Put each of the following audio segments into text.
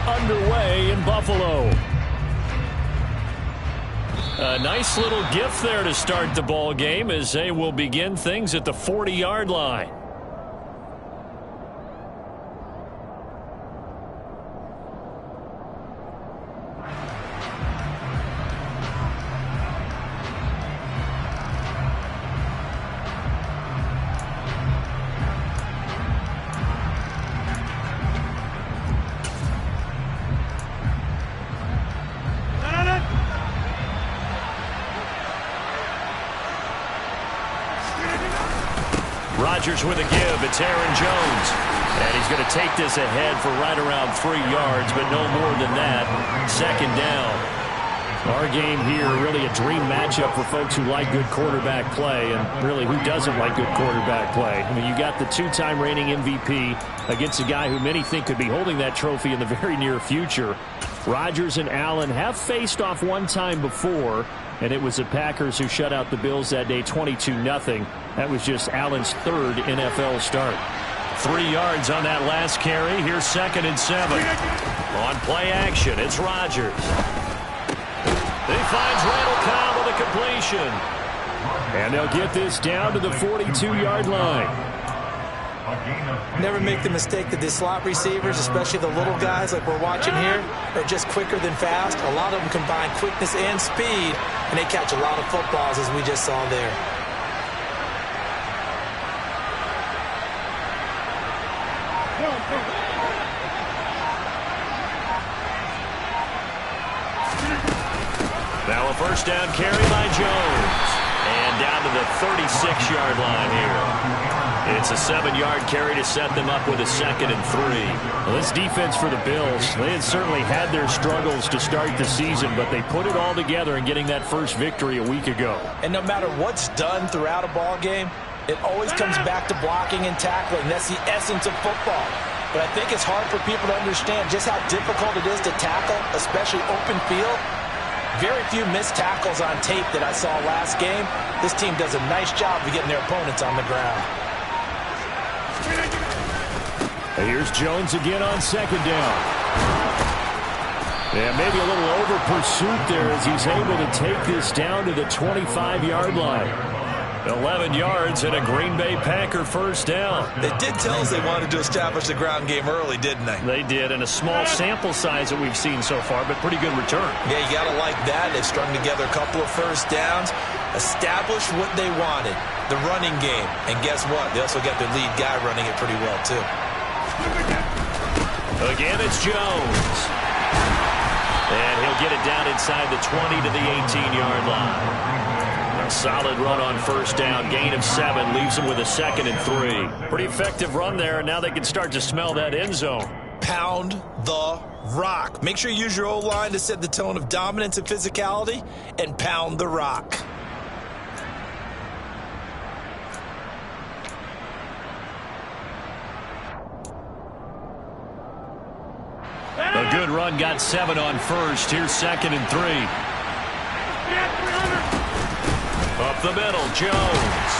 underway in Buffalo. A nice little gift there to start the ball game as they will begin things at the 40-yard line. Rodgers with a give. It's Aaron Jones. And he's going to take this ahead for right around 3 yards, but no more than that. Second down. Our game here, really a dream matchup for folks who like good quarterback play, and really who doesn't like good quarterback play. I mean, you got the two-time reigning MVP against a guy who many think could be holding that trophy in the very near future. Rodgers and Allen have faced off one time before, and it was the Packers who shut out the Bills that day 22-0. That was just Allen's third NFL start. 3 yards on that last carry. Here's 2nd and 7. On play action, it's Rodgers. He finds Randall Cobb with a completion. And they'll get this down to the 42-yard line. Never make the mistake that the slot receivers, especially the little guys like we're watching here, are just quicker than fast. A lot of them combine quickness and speed, and they catch a lot of footballs, as we just saw there. Now a first down carry by Jones. And down to the 36-yard line here. It's a 7-yard carry to set them up with a 2nd and 3. Well, this defense for the Bills, they had certainly had their struggles to start the season, but they put it all together in getting that first victory a week ago. And no matter what's done throughout a ball game, it always comes back to blocking and tackling. That's the essence of football. But I think it's hard for people to understand just how difficult it is to tackle, especially open field. Very few missed tackles on tape that I saw last game. This team does a nice job of getting their opponents on the ground. And here's Jones again on 2nd down. Yeah, maybe a little over pursuit there as he's able to take this down to the 25-yard line. 11 yards and a Green Bay Packer first down. They did tell us they wanted to establish the ground game early, didn't they? They did, and a small sample size that we've seen so far, but pretty good return. Yeah, you got to like that. They've strung together a couple of first downs, established what they wanted, the running game. And guess what? They also got their lead guy running it pretty well, too. Again, it's Jones. And he'll get it down inside the 20 to the 18-yard line. A solid run on first down. Gain of 7 leaves them with a 2nd and 3. Pretty effective run there, and now they can start to smell that end zone. Pound the rock. Make sure you use your O-line to set the tone of dominance and physicality, and pound the rock. A good run, got 7 on first. Here's 2nd and 3. Up the middle, Jones.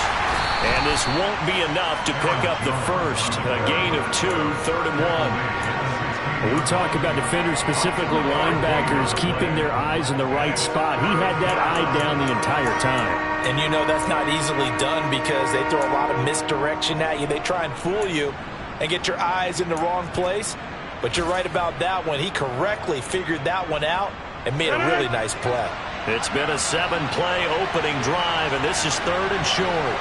And this won't be enough to pick up the first. A gain of 2, 3rd and 1. When we talk about defenders, specifically linebackers, keeping their eyes in the right spot. He had that eye down the entire time. And you know that's not easily done because they throw a lot of misdirection at you. They try and fool you and get your eyes in the wrong place. But you're right about that one. He correctly figured that one out and made a really nice play. It's been a 7-play opening drive, and this is 3rd and short.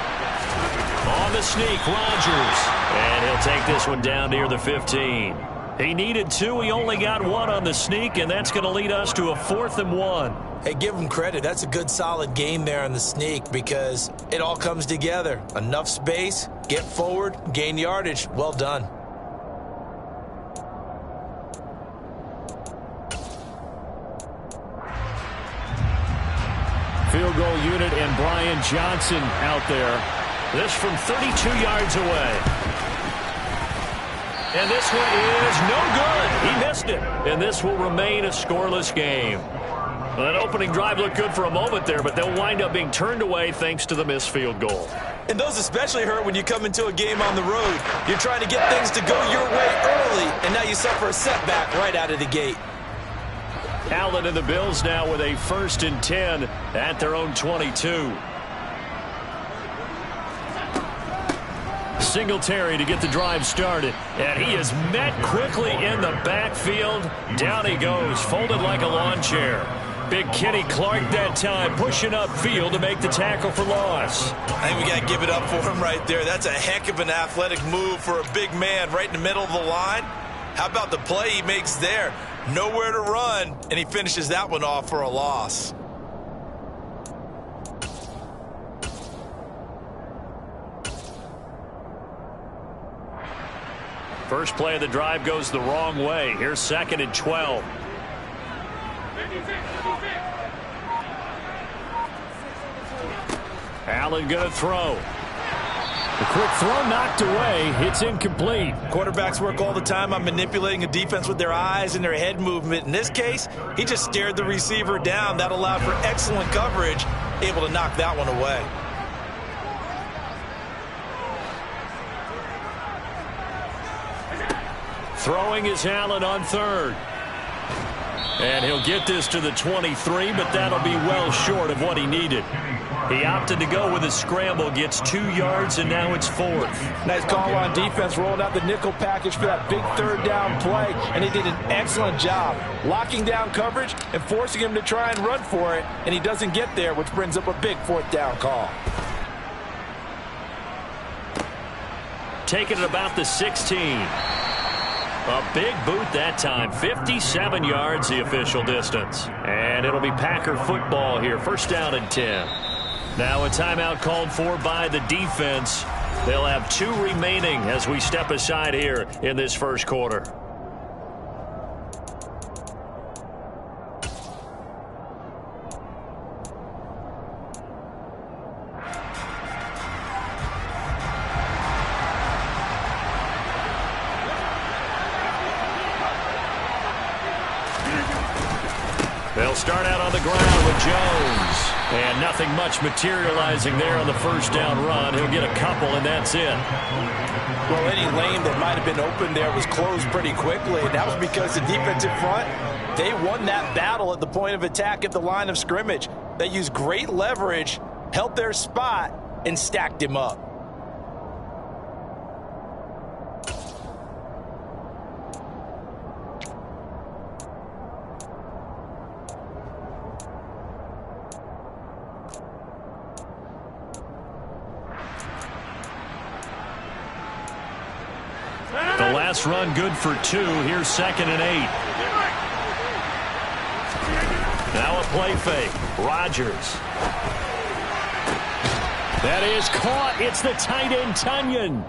On the sneak, Rodgers. And he'll take this one down near the 15. He needed 2. He only got 1 on the sneak, and that's going to lead us to a 4th and 1. Hey, give him credit. That's a good, solid game there on the sneak because it all comes together. Enough space, get forward, gain yardage. Well done. Field goal unit and Brian Johnson out there. This from 32 yards away. And this one is no good. He missed it. And this will remain a scoreless game. Well, that opening drive looked good for a moment there, but they'll wind up being turned away thanks to the missed field goal. And those especially hurt when you come into a game on the road. You're trying to get things to go your way early, and now you suffer a setback right out of the gate. Allen and the Bills now with a 1st and 10 at their own 22. Singletary to get the drive started, and he is met quickly in the backfield. Down he goes, folded like a lawn chair. Big Kenny Clark that time, pushing upfield to make the tackle for loss. I think we got to give it up for him right there. That's a heck of an athletic move for a big man right in the middle of the line. How about the play he makes there? Nowhere to run, and he finishes that one off for a loss. First play of the drive goes the wrong way. Here's 2nd and 12. Allen going to throw. The quick throw knocked away. It's incomplete. Quarterbacks work all the time on manipulating a defense with their eyes and their head movement. In this case, he just stared the receiver down. That allowed for excellent coverage, able to knock that one away. Throwing is Allen on 3rd. And he'll get this to the 23, but that'll be well short of what he needed. He opted to go with a scramble, gets 2 yards, and now it's 4th. Nice call on defense, rolling out the nickel package for that big 3rd down play, and he did an excellent job locking down coverage and forcing him to try and run for it, and he doesn't get there, which brings up a big 4th down call. Taking it about the 16. A big boot that time. 57 yards the official distance. And it'll be Packer football here. 1st down and 10. Now a timeout called for by the defense. They'll have 2 remaining as we step aside here in this 1st quarter. They'll start out on the ground with Jones. And nothing much materializing there on the 1st down run. He'll get a couple, and that's it. Well, any lane that might have been open there was closed pretty quickly, and that was because the defensive front, they won that battle at the point of attack at the line of scrimmage. They used great leverage, held their spot, and stacked him up. The last run good for 2. Here's 2nd and 8. Now a play fake. Rodgers. That is caught. It's the tight end, Tunyon.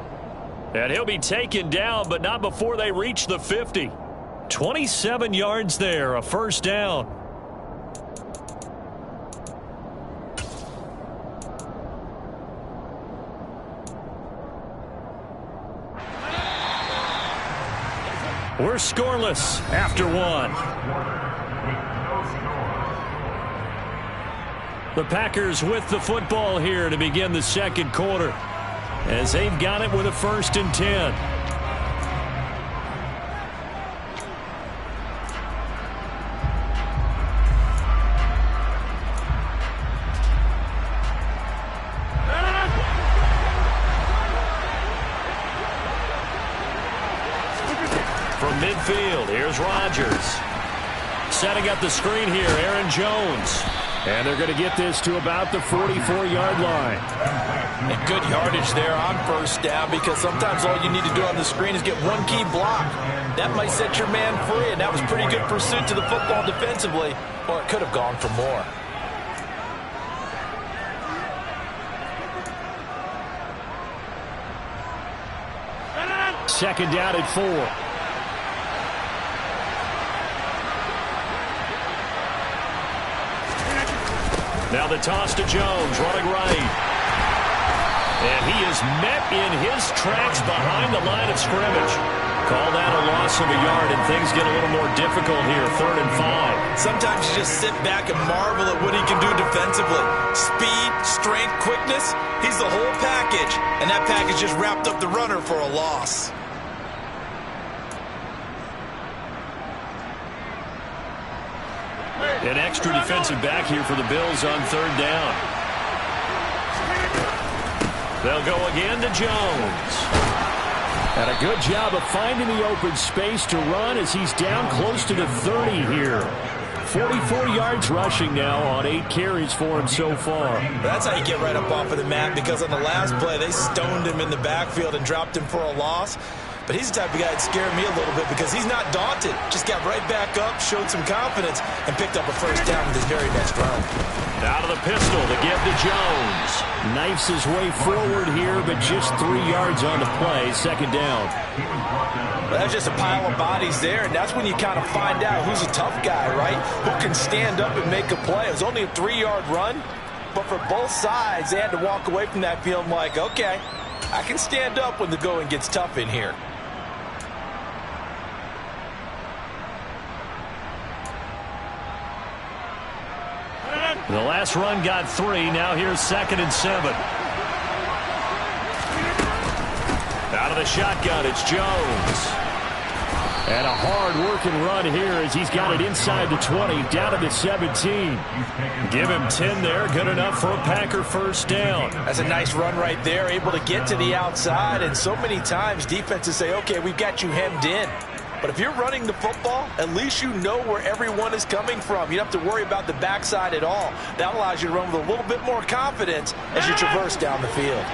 And he'll be taken down, but not before they reach the 50. 27 yards there, a 1st down. We're scoreless after 1. The Packers with the football here to begin the 2nd quarter, as they've got it with a 1st and 10. From midfield, here's Rodgers. Setting up the screen here, Aaron Jones. And they're going to get this to about the 44-yard line. And good yardage there on 1st down, because sometimes all you need to do on the screen is get one key block. That might set your man free, and that was pretty good pursuit to the football defensively, or it could have gone for more. Second down at 4. Now the toss to Jones, running right. And he is met in his tracks behind the line of scrimmage. Call that a loss of a yard, and things get a little more difficult here, 3rd and 5. Sometimes you just sit back and marvel at what he can do defensively. Speed, strength, quickness, he's the whole package. And that package just wrapped up the runner for a loss. An extra defensive back here for the Bills on 3rd down. They'll go again to Jones. And a good job of finding the open space to run as he's down close to the 30 here. 44 yards rushing now on 8 carries for him so far. That's how you get right up off of the mat, because on the last play, they stoned him in the backfield and dropped him for a loss. But he's the type of guy that scared me a little bit because he's not daunted. Just got right back up, showed some confidence, and picked up a 1st down with his very next run. Out of the pistol, the give to Jones. Knifes his way forward here, but just 3 yards on the play, 2nd down. Well, that's just a pile of bodies there, and that's when you kind of find out who's a tough guy, right? Who can stand up and make a play. It was only a 3-yard run, but for both sides, they had to walk away from that field like, okay, I can stand up when the going gets tough in here. The last run got 3. Now here's 2nd and 7. Out of the shotgun, it's Jones. And a hard-working run here as he's got it inside the 20, down to the 17. Give him 10 there, good enough for a Packer 1st down. That's a nice run right there, able to get to the outside. And so many times defenses say, okay, we've got you hemmed in. But if you're running the football, at least you know where everyone is coming from. You don't have to worry about the backside at all. That allows you to run with a little bit more confidence as you traverse down the field.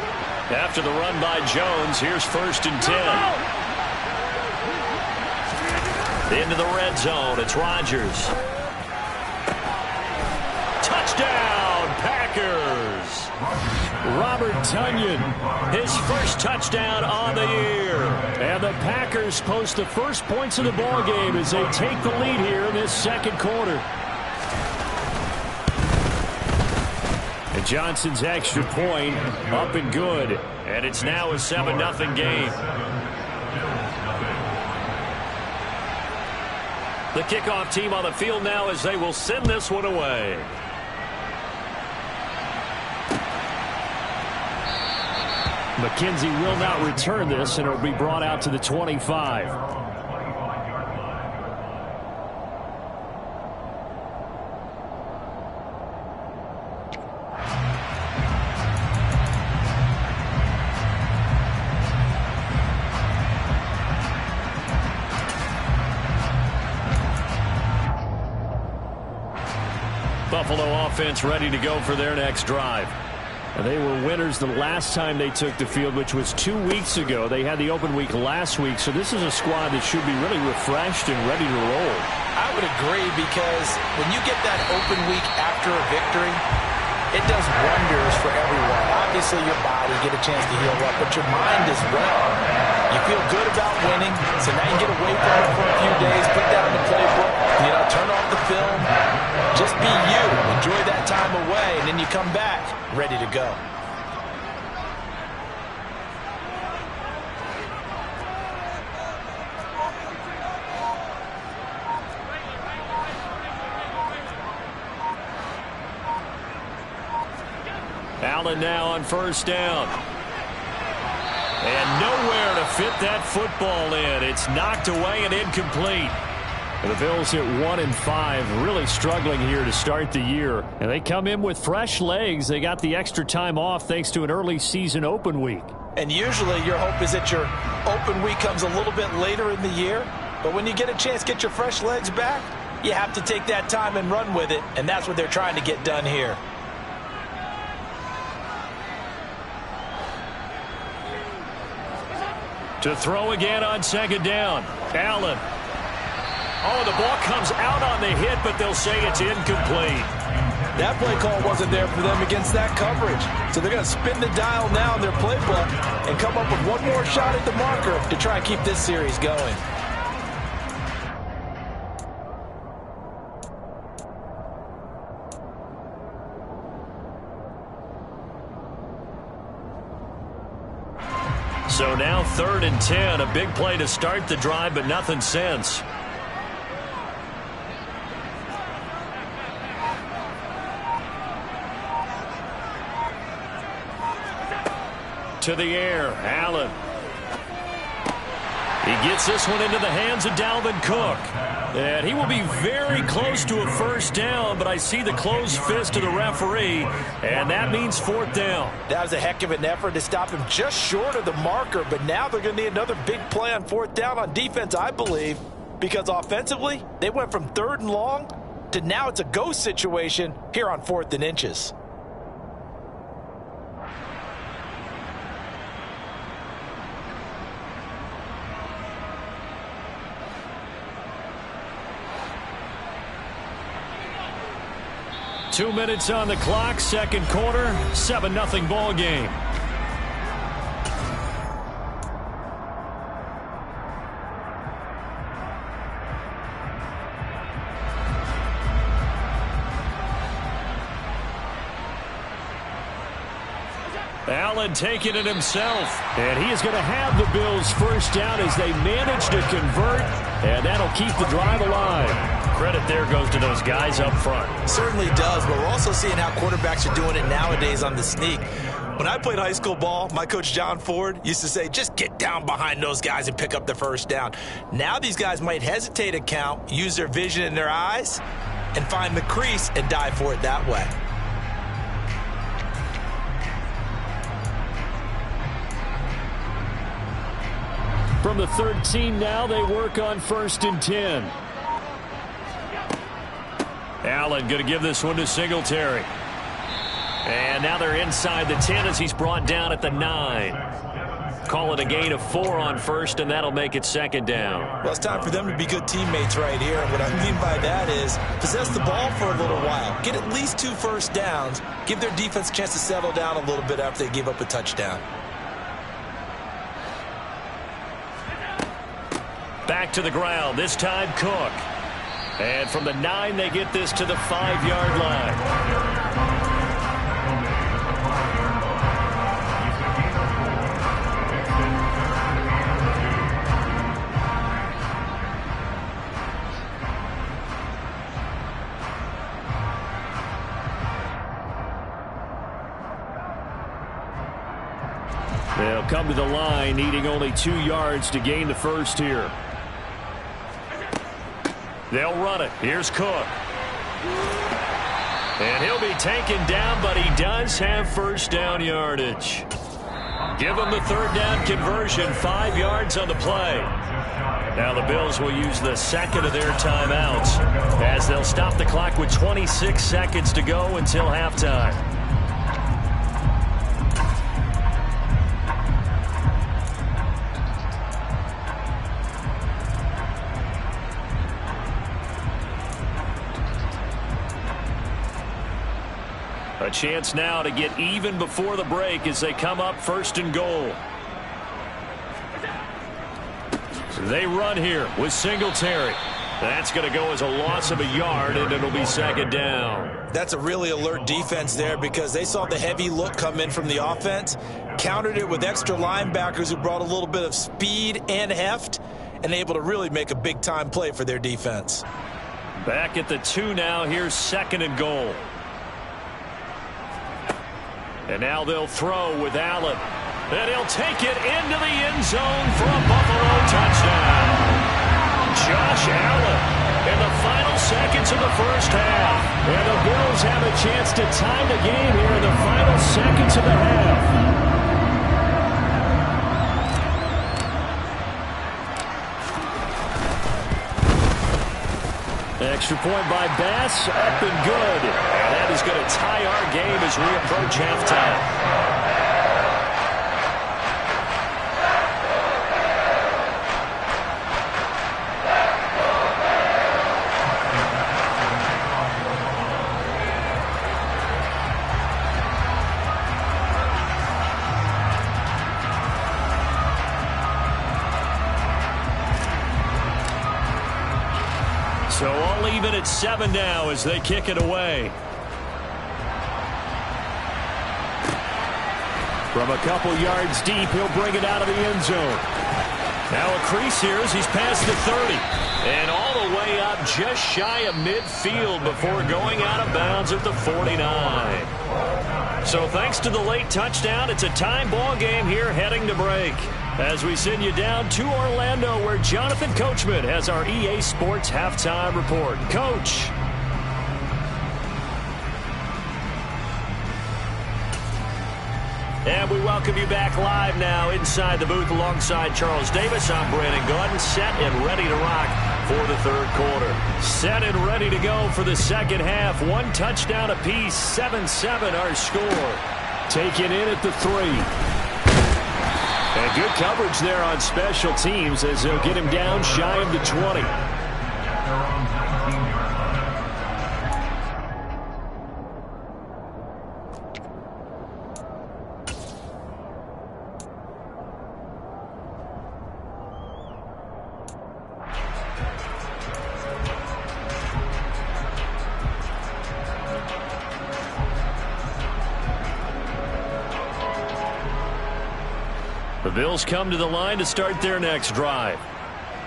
After the run by Jones, here's 1st and 10. Into the red zone, it's Rodgers. Touchdown, Packers! Robert Tonyan, His 1st touchdown on the year. and the Packers post the first points of the ball game as they take the lead here in this 2nd quarter. And Johnson's extra point up and good. And it's now a 7-0 game. The kickoff team on the field now as they will send this one away. McKenzie will not return this, and it will be brought out to the 25. Buffalo offense ready to go for their next drive. And they were winners the last time they took the field, which was 2 weeks ago. They had the open week last week, so this is a squad that should be really refreshed and ready to roll. I would agree, because when you get that open week after a victory, it does wonders for everyone. Obviously, your body get a chance to heal up, but your mind as well. You feel good about winning, so now you get away from it for a few days, put down the playbook, turn off the film, just be you, enjoy that time away, and then you come back ready to go. Allen now on 1st down. And nowhere to fit that football in. It's knocked away and incomplete. The Bills at 1-5, really struggling here to start the year. And they come in with fresh legs. They got the extra time off thanks to an early season open week. And usually your hope is that your open week comes a little bit later in the year. But when you get a chance to get your fresh legs back, you have to take that time and run with it. And that's what they're trying to get done here. To throw again on 2nd down. Allen. Oh, the ball comes out on the hit, but they'll say it's incomplete. That play call wasn't there for them against that coverage. So they're going to spin the dial now in their playbook and come up with one more shot at the marker to try and keep this series going. So now 3rd and 10. A big play to start the drive, but nothing since. To the air, Allen. He gets this one into the hands of Dalvin Cook. And he will be very close to a first down, but I see the closed fist of the referee, and that means 4th down. That was a heck of an effort to stop him just short of the marker, but now they're going to need another big play on 4th down on defense, I believe, because offensively, they went from 3rd and long to now it's a go situation here on 4th and inches. Two minutes on the clock, second quarter, 7-0 ball game. Allen taking it himself. And he is going to have the Bills first down as they manage to convert, and that'll keep the drive alive. Credit there goes to those guys up front. Certainly does, but we're also seeing how quarterbacks are doing it nowadays on the sneak. When I played high school ball, my coach John Ford used to say, just get down behind those guys and pick up the first down. Now these guys might hesitate to count, use their vision in their eyes, and find the crease and dive for it that way. From the 13 now, they work on 1st and 10. Allen going to give this one to Singletary. And now they're inside the 10 as he's brought down at the 9. Call it a gain of 4 on 1st, and that'll make it 2nd down. Well, it's time for them to be good teammates right here. And what I mean by that is possess the ball for a little while. Get at least 2 first downs. Give their defense a chance to settle down a little bit after they give up a touchdown. Back to the ground, this time Cook. And from the 9, they get this to the 5-yard line. They'll come to the line, needing only 2 yards to gain the first here. They'll run it. Here's Cook. And he'll be taken down, but he does have first down yardage. Give him the 3rd down conversion, 5 yards on the play. Now the Bills will use the 2nd of their timeouts as they'll stop the clock with 26 seconds to go until halftime. A chance now to get even before the break as they come up 1st and goal. They run here with Singletary. That's going to go as a loss of a yard, and it'll be 2nd down. That's a really alert defense there because they saw the heavy look come in from the offense, countered it with extra linebackers who brought a little bit of speed and heft, and able to really make a big-time play for their defense. Back at the 2 now. Here's 2nd and goal. And now they'll throw with Allen. And he'll take it into the end zone for a Buffalo touchdown. Josh Allen in the final seconds of the first half. And the Bills have a chance to tie the game here in the final seconds of the half. Extra point by Bass, up and good. And that is going to tie our game as we approach halftime. So all even at 7 now as they kick it away. From a couple yards deep, he'll bring it out of the end zone. Now a crease here as he's past the 30. And all the way up just shy of midfield before going out of bounds at the 49. So thanks to the late touchdown, it's a time ball game here heading to break. As we send you down to Orlando, where Jonathan Coachman has our EA Sports Halftime Report. Coach. And we welcome you back live now inside the booth alongside Charles Davis. I'm Brandon Gaudin, set and ready to rock for the third quarter. Set and ready to go for the second half. One touchdown apiece, 7-7 our score. Taken in at the 3. And good coverage there on special teams as they'll get him down shy of the 20. The Bills come to the line to start their next drive.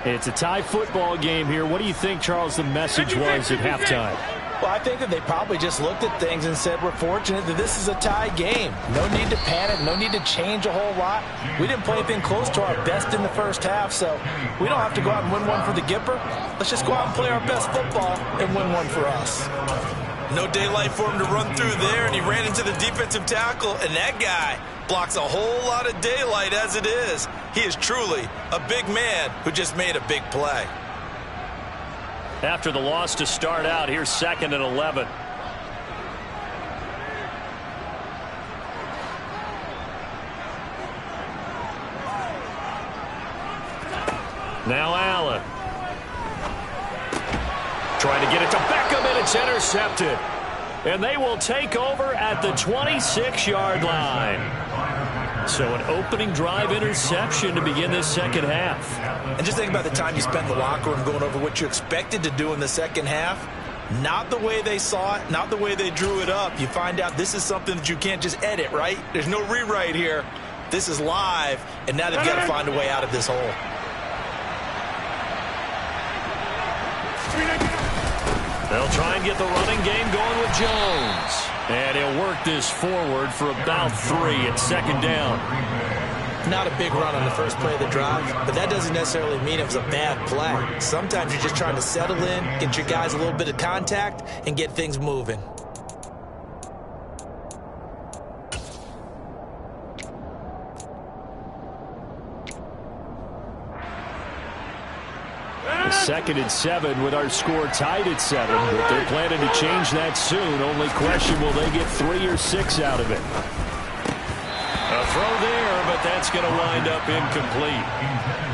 It's a tie football game here. What do you think, Charles, the message was at halftime? Well, I think that they probably just looked at things and said, we're fortunate that this is a tie game. No need to panic, no need to change a whole lot. We didn't play anything close to our best in the first half, so we don't have to go out and win one for the Gipper. Let's just go out and play our best football and win one for us. No daylight for him to run through there, and he ran into the defensive tackle, and that guy blocks a whole lot of daylight as it is. He is truly a big man who just made a big play. After the loss to start out, here's 2nd and 11. Now Allen. Trying to get it to Beckham, and it's intercepted. And they will take over at the 26-yard line. So an opening drive interception to begin this second half. And just think about the time you spent in the locker room going over what you expected to do in the second half. Not the way they saw it, not the way they drew it up. You find out this is something that you can't just edit, right? There's no rewrite here. This is live, and now they've got to find a way out of this hole. They'll try and get the running game going with Jones. And he'll work this forward for about 3 at 2nd down. Not a big run on the first play of the drive, but that doesn't necessarily mean it was a bad play. Sometimes you're just trying to settle in, get your guys a little bit of contact, and get things moving. Second and 7 with our score tied at 7, but they're planning to change that soon. Only question, will they get 3 or 6 out of it? A throw there, but that's going to wind up incomplete.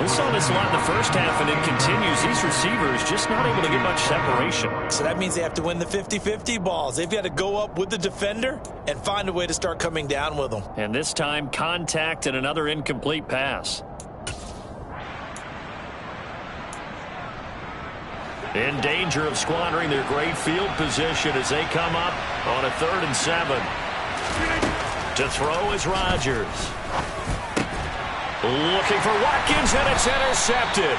We saw this a lot in the first half, and it continues. These receivers just not able to get much separation. So that means they have to win the 50-50 balls. They've got to go up with the defender and find a way to start coming down with them. And this time, contact and another incomplete pass. In danger of squandering their great field position as they come up on a 3rd and 7. To throw is Rodgers. Looking for Watkins, and it's intercepted.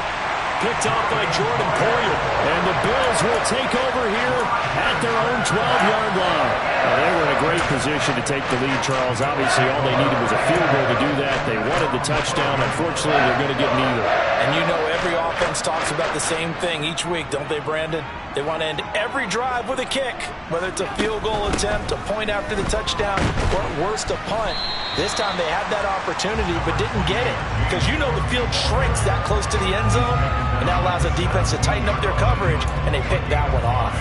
Picked off by Jordan Poyer. And the Bills will take over here at their own 12-yard line. They were in a great position to take the lead, Charles. Obviously, all they needed was a field goal to do that. They wanted the touchdown. Unfortunately, they're going to get neither. And you know every offense talks about the same thing each week, don't they, Brandon? They want to end every drive with a kick, whether it's a field goal attempt, a point after the touchdown, or at worst, a punt. This time they had that opportunity but didn't get it because you know the field shrinks that close to the end zone, and that allows the defense to tighten up their coverage, and they pick that one off.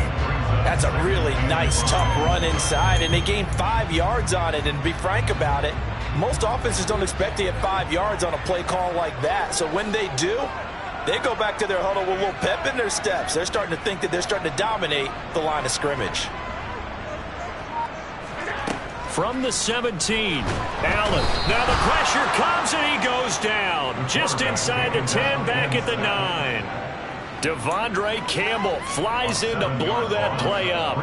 That's a really nice, tough run inside, and they gained 5 yards on it. And to be frank about it, most offenses don't expect to get 5 yards on a play call like that. So when they do, they go back to their huddle with a little pep in their steps. They're starting to think that they're starting to dominate the line of scrimmage. From the 17, Allen. Now the pressure comes, and he goes down. Just inside the 10, back at the 9. Devondre Campbell flies in to blow that play up.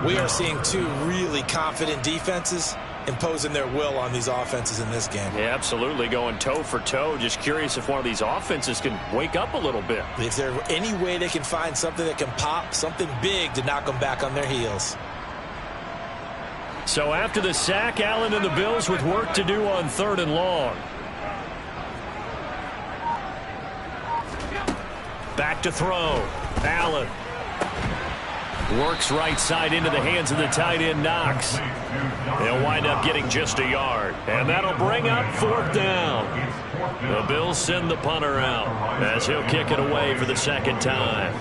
We are seeing 2 really confident defenses, imposing their will on these offenses in this game. Yeah, absolutely, going toe for toe. Just curious if one of these offenses can wake up a little bit. Is there any way they can find something that can pop, something big to knock them back on their heels? So after the sack, Allen and the Bills with work to do on 3rd and long. Back to throw. Allen. Works right side into the hands of the tight end, Knox. They'll wind up getting just a yard. And that'll bring up 4th down. The Bills send the punter out as he'll kick it away for the 2nd time.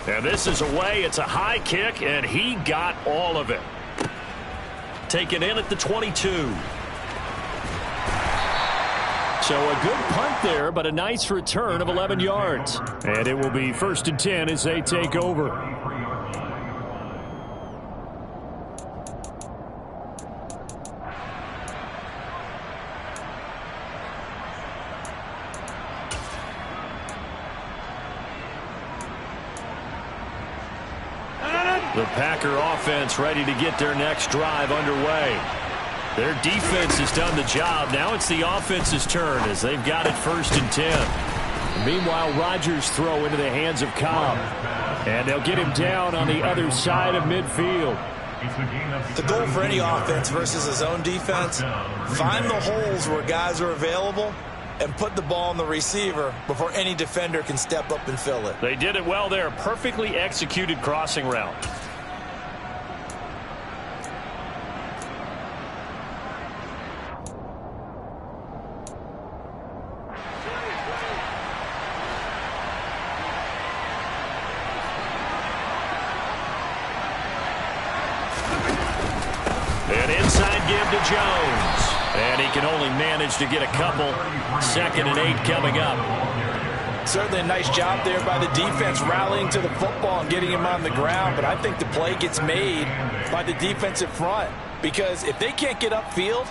And this is away. It's a high kick, and he got all of it. Taken in at the 22. So a good punt there, but a nice return of 11 yards. And it will be 1st and 10 as they take over. The Packer offense ready to get their next drive underway. Their defense has done the job. Now it's the offense's turn as they've got it 1st and 10. Meanwhile, Rodgers throw into the hands of Cobb. And they'll get him down on the other side of midfield. The goal for any offense versus his own defense, find the holes where guys are available and put the ball on the receiver before any defender can step up and fill it. They did it well there. Perfectly executed crossing route. An inside give to Jones. And he can only manage to get a couple. 2nd and 8 coming up. Certainly a nice job there by the defense rallying to the football and getting him on the ground. But I think the play gets made by the defensive front. Because if they can't get upfield,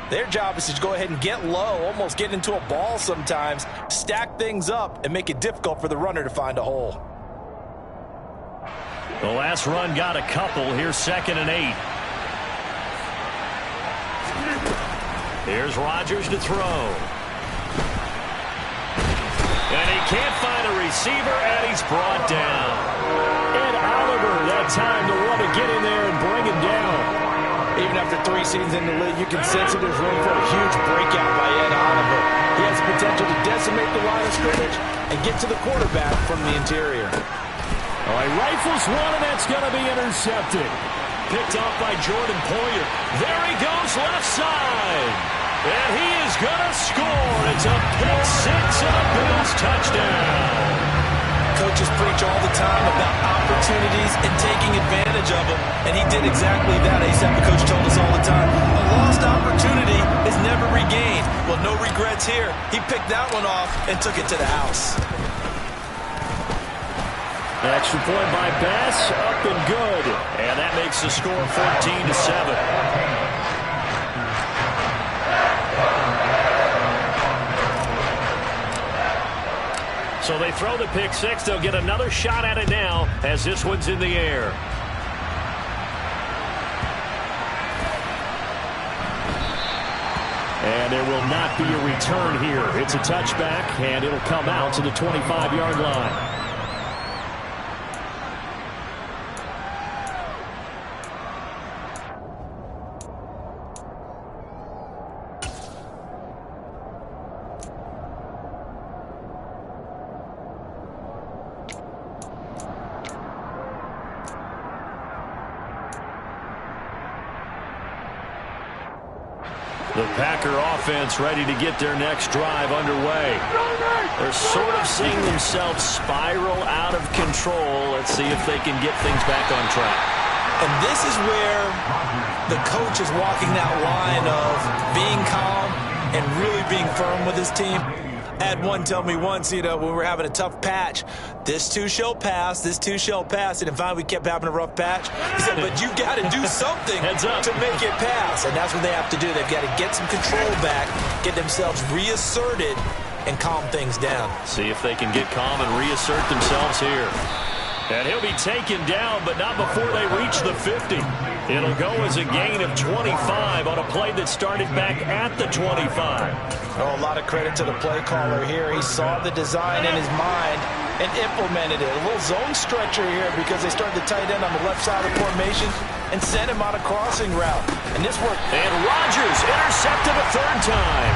their job is to go ahead and get low, almost get into a ball sometimes, stack things up, and make it difficult for the runner to find a hole. The last run got a couple. Here's 2nd and 8. Here's Rodgers to throw. And he can't find a receiver, and he's brought down. Ed Oliver, that time, the one to get in there and bring him down. Even after 3 seasons in the league, you can sense that there's room for a huge breakout by Ed Oliver. He has the potential to decimate the line of scrimmage and get to the quarterback from the interior. All right, rifles one, and that's going to be intercepted. Picked off by Jordan Poyer. There he goes, left side. And he is going to score. It's a pick-6 and a Bills touchdown. Coaches preach all the time about opportunities and taking advantage of them, and he did exactly that. ASAP, the coach told us all the time, a lost opportunity is never regained. Well, no regrets here. He picked that one off and took it to the house. Extra point by Bass, up and good. And that makes the score 14-7. So they throw the pick-6. They'll get another shot at it now as this one's in the air. And there will not be a return here. It's a touchback, and it'll come out to the 25-yard line. The Packer offense ready to get their next drive underway. They're sort of seeing themselves spiral out of control. Let's see if they can get things back on track. And this is where the coach is walking that line of being calm and really being firm with his team. I had one tell me once, when we were having a tough patch, this too shall pass, this too shall pass. And finally we kept having a rough patch. He said, but you got to do something to make it pass. And that's what they have to do. They've got to get some control back, get themselves reasserted, and calm things down. See if they can get calm and reassert themselves here. And he'll be taken down, but not before they reach the 50. It'll go as a gain of 25 on a play that started back at the 25. Oh, a lot of credit to the play caller here. He saw the design in his mind and implemented it. A little zone stretcher here because they started the tight end on the left side of the formation and sent him on a crossing route. And this worked. And Rodgers intercepted a third time.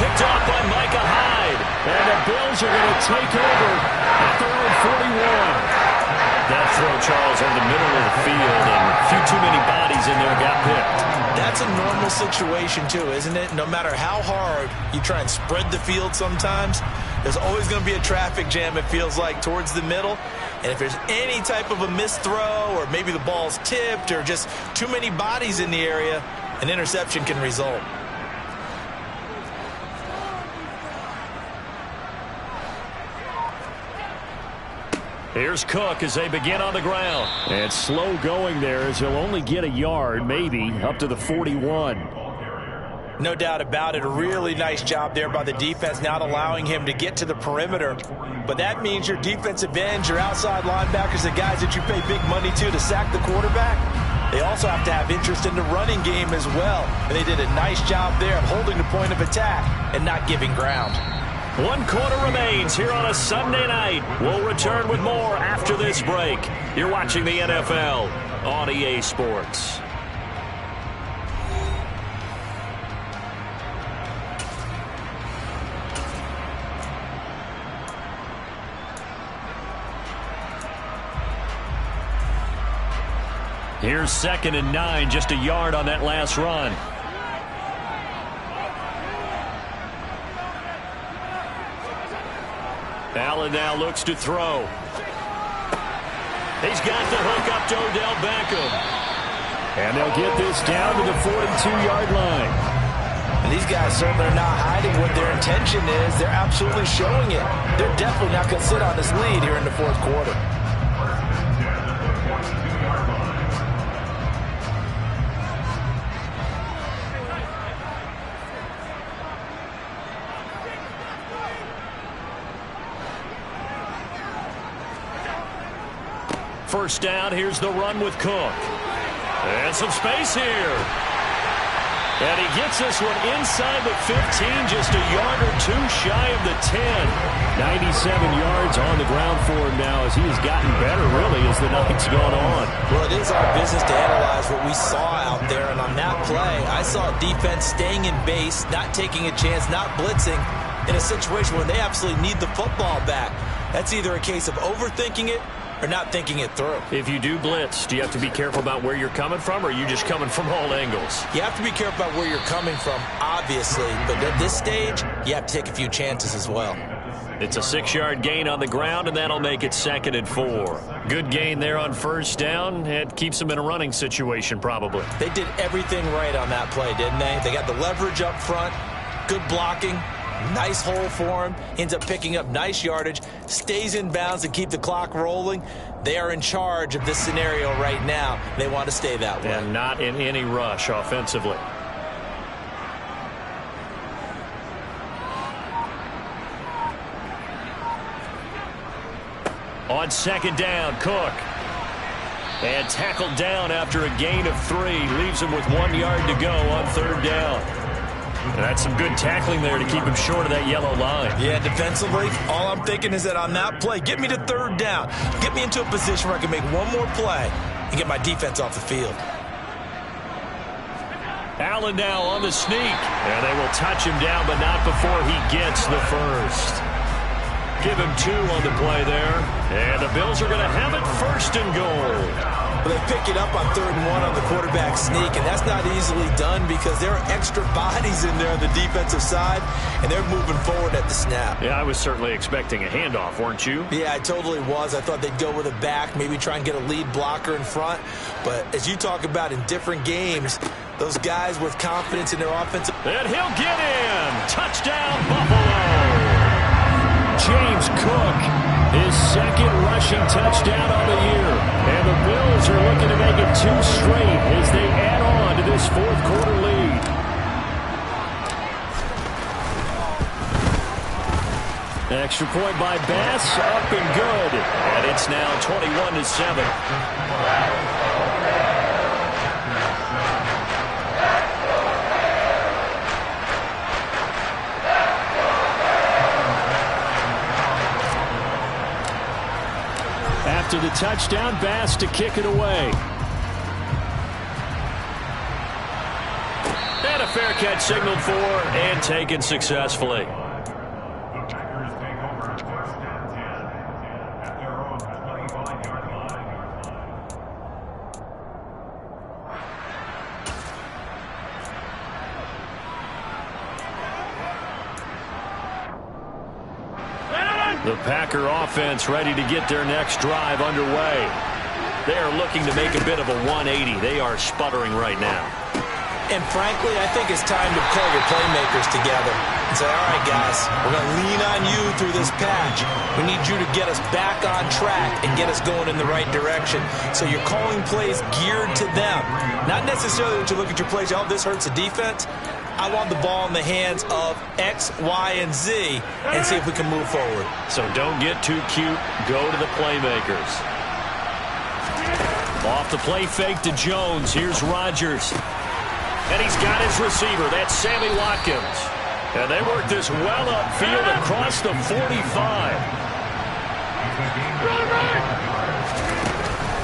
Picked off by Micah Hyde. And the Bills are going to take over at their own 41. That throw, Charles, in the middle of the field, and a few too many bodies in there got picked. That's a normal situation, too, isn't it? No matter how hard you try and spread the field sometimes, there's always going to be a traffic jam, it feels like, towards the middle. And if there's any type of a missed throw, or maybe the ball's tipped, or just too many bodies in the area, an interception can result. Here's Cook as they begin on the ground. And slow going there as he'll only get a yard, maybe, up to the 41. No doubt about it. A really nice job there by the defense, not allowing him to get to the perimeter. But that means your defensive ends, your outside linebackers, the guys that you pay big money to sack the quarterback, they also have to have interest in the running game as well. And they did a nice job there of holding the point of attack and not giving ground. 1 quarter remains here on a Sunday night. We'll return with more after this break. You're watching the NFL on EA Sports. Here's 2nd and 9, just a yard on that last run. Allen now looks to throw. He's got the hook up to Odell Beckham. And they'll get this down to the 42-yard line. And these guys certainly are not hiding what their intention is. They're absolutely showing it. They're definitely not going to sit on this lead here in the 4th quarter. First down, here's the run with Cook. And some space here. And he gets this one inside the 15, just a yard or two shy of the 10. 97 yards on the ground for him now as he has gotten better, really, as the night's gone on. Well, it is our business to analyze what we saw out there. And on that play, I saw defense staying in base, not taking a chance, not blitzing in a situation where they absolutely need the football back. That's either a case of overthinking it or not thinking it through. If you do blitz, do you have to be careful about where you're coming from, or are you just coming from all angles? You have to be careful about where you're coming from, obviously. But at this stage, you have to take a few chances as well. It's a 6-yard gain on the ground, and that'll make it 2nd and 4. Good gain there on first down. It keeps them in a running situation, probably. They did everything right on that play, didn't they? They got the leverage up front, good blocking, nice hole for him, ends up picking up nice yardage, stays in bounds and keep the clock rolling. They are in charge of this scenario right now. They want to stay that way. And not in any rush offensively. On 2nd down, Cook. And tackled down after a gain of 3. Leaves him with 1 yard to go on 3rd down. And that's some good tackling there to keep him short of that yellow line. Yeah, defensively, all I'm thinking is that on that play, get me to 3rd down. Get me into a position where I can make one more play and get my defense off the field. Allen now on the sneak. And they will touch him down, but not before he gets the first. Give him 2 on the play there. And the Bills are going to have it 1st and goal. Well, they pick it up on 3rd and 1 on the quarterback sneak, and that's not easily done because there are extra bodies in there on the defensive side, and they're moving forward at the snap. Yeah, I was certainly expecting a handoff, weren't you? Yeah, I totally was. I thought they'd go with a back, maybe try and get a lead blocker in front. But as you talk about in different games, those guys with confidence in their offensive... And he'll get in! Touchdown, Buffalo! James Cook, his 2nd rushing touchdown on the year. And the Bills are looking to make it 2 straight as they add on to this 4th quarter lead. Extra point by Bass, up and good. And it's now 21-7. After the touchdown, Bass to kick it away. And a fair catch signaled for and taken successfully. The Packer offense ready to get their next drive underway. They are looking to make a bit of a 180. They are sputtering right now. And frankly, I think it's time to pull your playmakers together and say, all right, guys, we're going to lean on you through this patch. We need you to get us back on track and get us going in the right direction. So you're calling plays geared to them. Not necessarily that you look at your plays, oh, this hurts the defense. I want the ball in the hands of X, Y, and Z and see if we can move forward. So don't get too cute. Go to the playmakers. Off the play fake to Jones. Here's Rodgers. And he's got his receiver. That's Sammy Watkins. And they work this well upfield across the 45.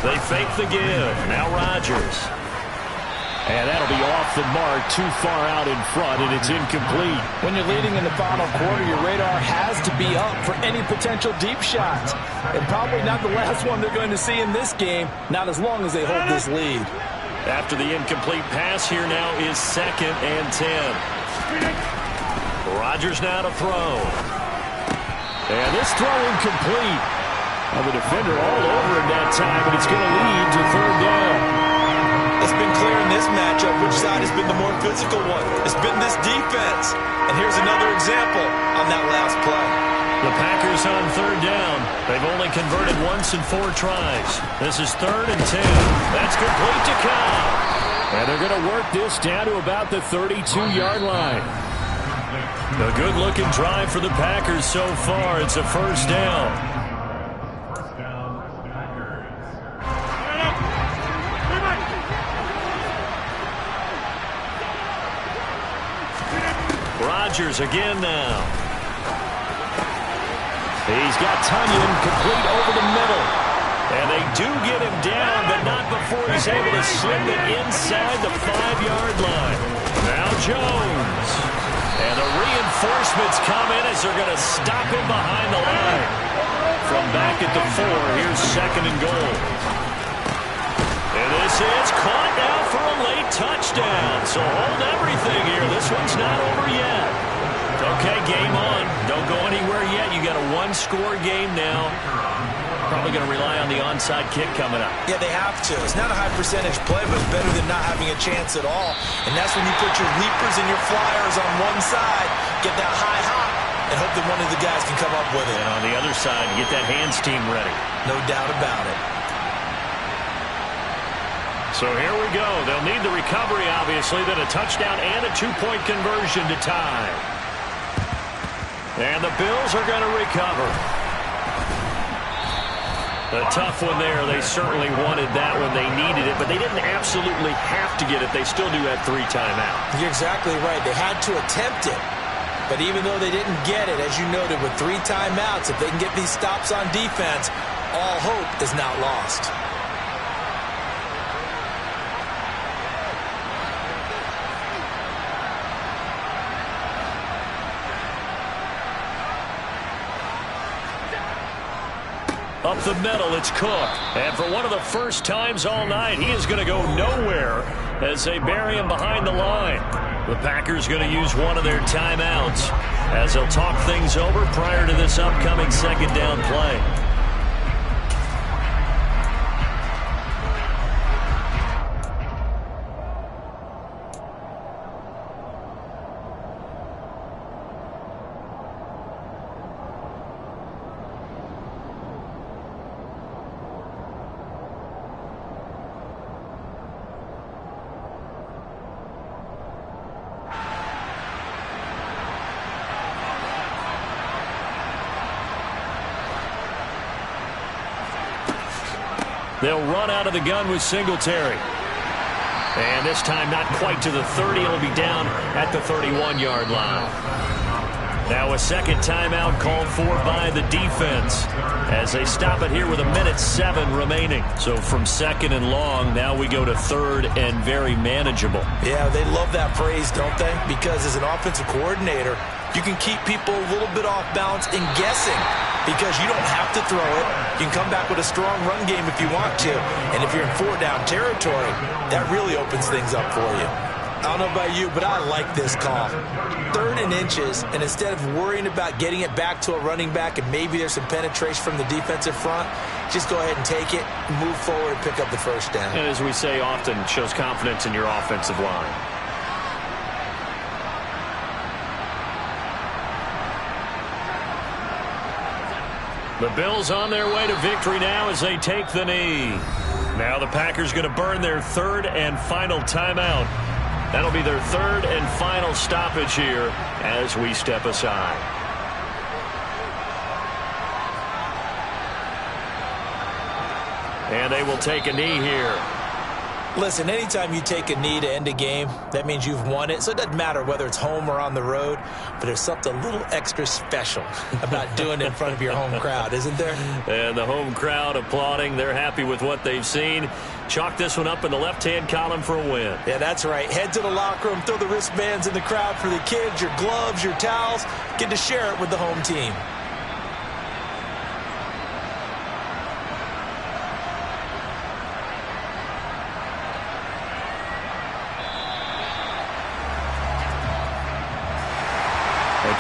They fake the give. Now Rodgers. And that'll be off the mark, too far out in front, and it's incomplete. When you're leading in the final quarter, your radar has to be up for any potential deep shots. And probably not the last one they're going to see in this game, not as long as they hold this lead. After the incomplete pass, here now is 2nd and 10. Rodgers now to throw. And this throw incomplete. Well, the defender all over him that time, but it's going to lead to 3rd down. It's been clear in this matchup which side has been the more physical one. It's been this defense. And here's another example on that last play. The Packers on 3rd down. They've only converted once in 4 tries. This is 3rd and 10. That's complete to Cobb. And they're going to work this down to about the 32-yard line. A good-looking drive for the Packers so far. It's a 1st down. Rodgers again now. He's got Tunyon complete over the middle. And they do get him down, but not before he's able to slip it inside the 5-yard line. Now Jones. And the reinforcements come in as they're going to stop him behind the line. From back at the 4, here's 2nd and goal. And this is caught now for a late touchdown. So hold everything here. This one's not over yet. Okay, game on. Don't go anywhere yet. You got a 1-score game now. Probably going to rely on the onside kick coming up. Yeah, they have to. It's not a high percentage play, but it's better than not having a chance at all. And that's when you put your leapers and your flyers on one side, get that high hop, and hope that one of the guys can come up with it. And on the other side, get that hands team ready. No doubt about it. So here we go. They'll need the recovery, obviously, then a touchdown and a 2-point conversion to tie. And the Bills are going to recover. A tough one there. They certainly wanted that when they needed it, but they didn't absolutely have to get it. They still do have 3 timeouts. You're exactly right. They had to attempt it. But even though they didn't get it, as you noted, with 3 timeouts, if they can get these stops on defense, all hope is not lost. Up the middle, it's Cook. And for one of the first times all night, he is going to go nowhere as they bury him behind the line. The Packers going to use one of their timeouts as they'll talk things over prior to this upcoming 2nd down play. They'll run out of the gun with Singletary. And this time not quite to the 30. It'll be down at the 31-yard line. Now a second timeout called for by the defense as they stop it here with 1:07 remaining. So from second and long, now we go to third and very manageable. Yeah, they love that phrase, don't they? Because as an offensive coordinator, you can keep people a little bit off balance and guessing because you don't have to throw it. You can come back with a strong run game if you want to. And if you're in four-down territory, that really opens things up for you. I don't know about you, but I like this call. 3rd and inches, and instead of worrying about getting it back to a running back and maybe there's some penetration from the defensive front, just go ahead and take it, move forward, and pick up the first down. And as we say often, shows confidence in your offensive line. The Bills on their way to victory now as they take the knee. Now the Packers going to burn their 3rd and final timeout. That'll be their 3rd and final stoppage here as we step aside. And they will take a knee here. Listen, anytime you take a knee to end a game, that means you've won it. So it doesn't matter whether it's home or on the road, but there's something a little extra special about doing it in front of your home crowd, isn't there? And the home crowd applauding. They're happy with what they've seen. Chalk this one up in the left-hand column for a win. Yeah, that's right. Head to the locker room, throw the wristbands in the crowd for the kids, your gloves, your towels. Get to share it with the home team.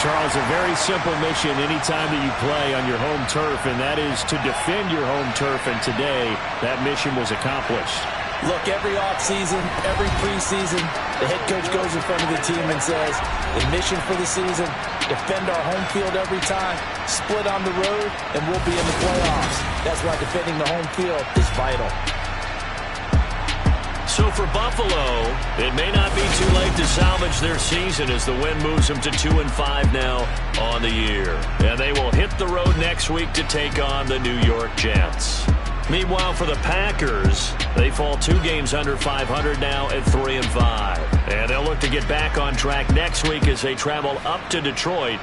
Charles, a very simple mission anytime that you play on your home turf, and that is to defend your home turf, and today that mission was accomplished. Look, every offseason, every preseason, the head coach goes in front of the team and says, the mission for the season, defend our home field every time, split on the road, and we'll be in the playoffs. That's why defending the home field is vital. So for Buffalo, it may not be too late to salvage their season as the win moves them to 2-5 now on the year. And they will hit the road next week to take on the New York Jets. Meanwhile, for the Packers, they fall 2 games under 500 now at 3-5. And they'll look to get back on track next week as they travel up to Detroit